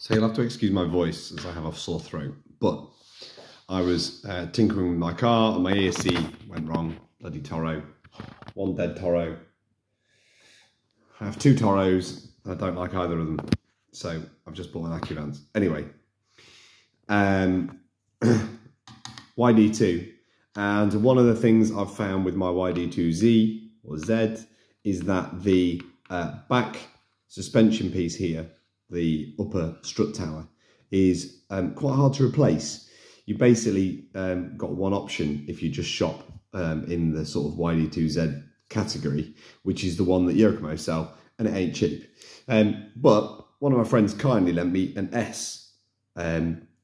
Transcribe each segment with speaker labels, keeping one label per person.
Speaker 1: So you'll have to excuse my voice as I have a sore throat. But I was tinkering with my car and my ESC went wrong. Bloody Toro. One dead Toro. I have two Toros and I don't like either of them. So I've just bought an AccuVans. Anyway. YD2. And one of the things I've found with my YD2Z or Z is that the back suspension piece here, the upper strut tower, is quite hard to replace. You basically got one option if you just shop in the sort of YD2Z category, which is the one that Yokomo sell, and it ain't cheap. But one of my friends kindly lent me an S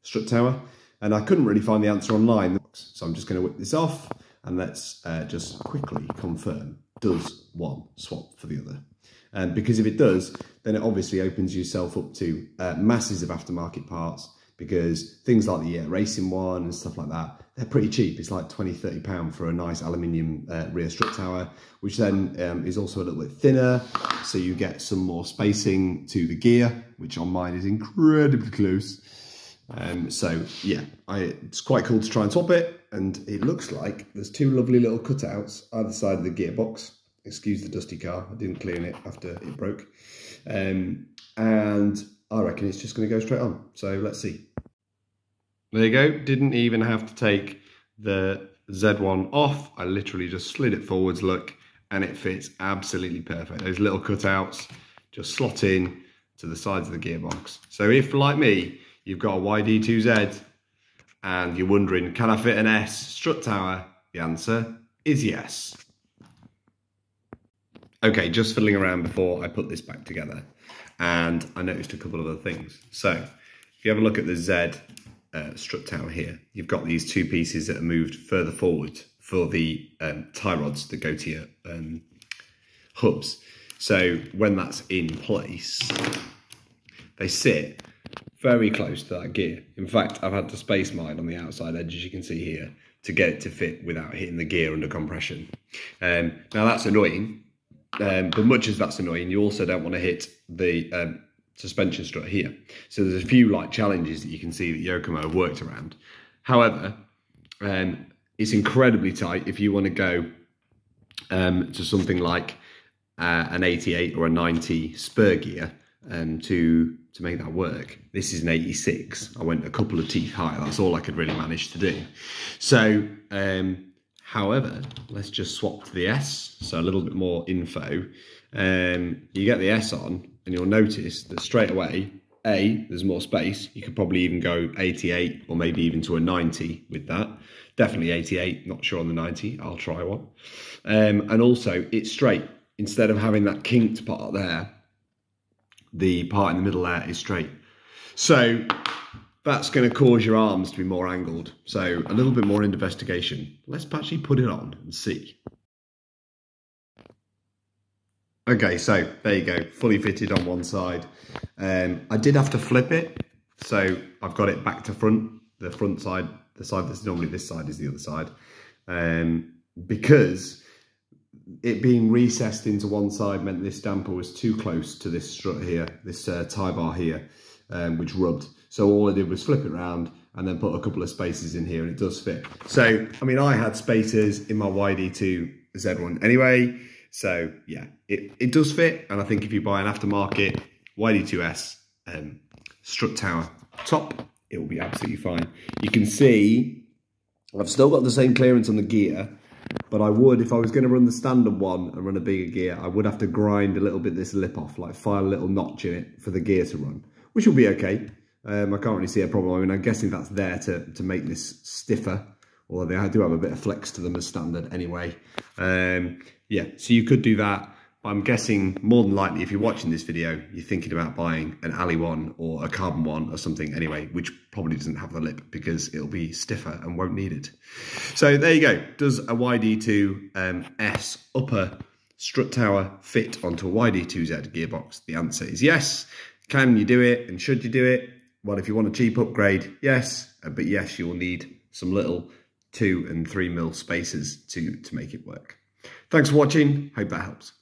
Speaker 1: strut tower, and I couldn't really find the answer online. So I'm just going to whip this off and let's just quickly confirm, does one swap for the other? Because if it does, then it obviously opens yourself up to masses of aftermarket parts, because things like the racing one and stuff like that, they're pretty cheap. It's like £20–30 for a nice aluminium rear strut tower, which then is also a little bit thinner, so you get some more spacing to the gear, which on mine is incredibly close. So yeah, it's quite cool to try and swap it, and it looks like there's two lovely little cutouts either side of the gearbox. Excuse the dusty car, I didn't clean it after it broke. And I reckon it's just going to go straight on. So let's see. There you go, didn't even have to take the Z1 off. I literally just slid it forwards, look, and it fits absolutely perfect. Those little cutouts just slot in to the sides of the gearbox. So if, like me, you've got a YD2Z and you're wondering, can I fit an S strut tower? The answer is yes. Okay, just fiddling around before I put this back together, and I noticed a couple of other things. So if you have a look at the Z strut tower here, you've got these two pieces that are moved further forward for the tie rods that go to your hubs. So when that's in place, they sit very close to that gear. In fact, I've had to space mine on the outside edge, as you can see here, to get it to fit without hitting the gear under compression. Now that's annoying, but much as that's annoying, you also don't want to hit the suspension strut here. So there's a few like challenges that you can see that Yokomo have worked around. However, it's incredibly tight if you want to go to something like an 88 or a 90 spur gear to make that work. This is an 86. I went a couple of teeth higher. That's all I could really manage to do. So, however, let's just swap to the S. So a little bit more info. You get the S on and you'll notice that straight away, there's more space. You could probably even go 88 or maybe even to a 90 with that. Definitely 88, not sure on the 90. I'll try one. And also it's straight. Instead of having that kinked part there, the part in the middle there is straight. So that's going to cause your arms to be more angled. So a little bit more investigation. Let's actually put it on and see. Okay, so there you go, fully fitted on one side. I did have to flip it, so I've got it back to front. The front side, the side that's normally this side is the other side. Because it being recessed into one side meant this damper was too close to this strut here, this tie bar here, which rubbed. So all I did was flip it around and then put a couple of spaces in here, and it does fit. So, I mean, I had spacers in my YD2 Z1 anyway. So yeah, it does fit. And I think if you buy an aftermarket YD2 S strut tower top, it will be absolutely fine. You can see I've still got the same clearance on the gear, but I would, if I was going to run the standard one and run a bigger gear, I would have to grind a little bit this lip off, like file a little notch in it for the gear to run, which will be okay. I can't really see a problem. I mean, I'm guessing that's there to make this stiffer, although they do have a bit of flex to them as standard anyway. Yeah, so you could do that. But I'm guessing more than likely, if you're watching this video, you're thinking about buying an alley one or a carbon one or something anyway, which probably doesn't have the lip because it'll be stiffer and won't need it. So there you go. Does a YD2 S upper strut tower fit onto a YD2Z gearbox? The answer is yes. Can you do it and should you do it? Well, if you want a cheap upgrade, yes. But yes, you will need some little 2 and 3 mil spacers to make it work. Thanks for watching. Hope that helps.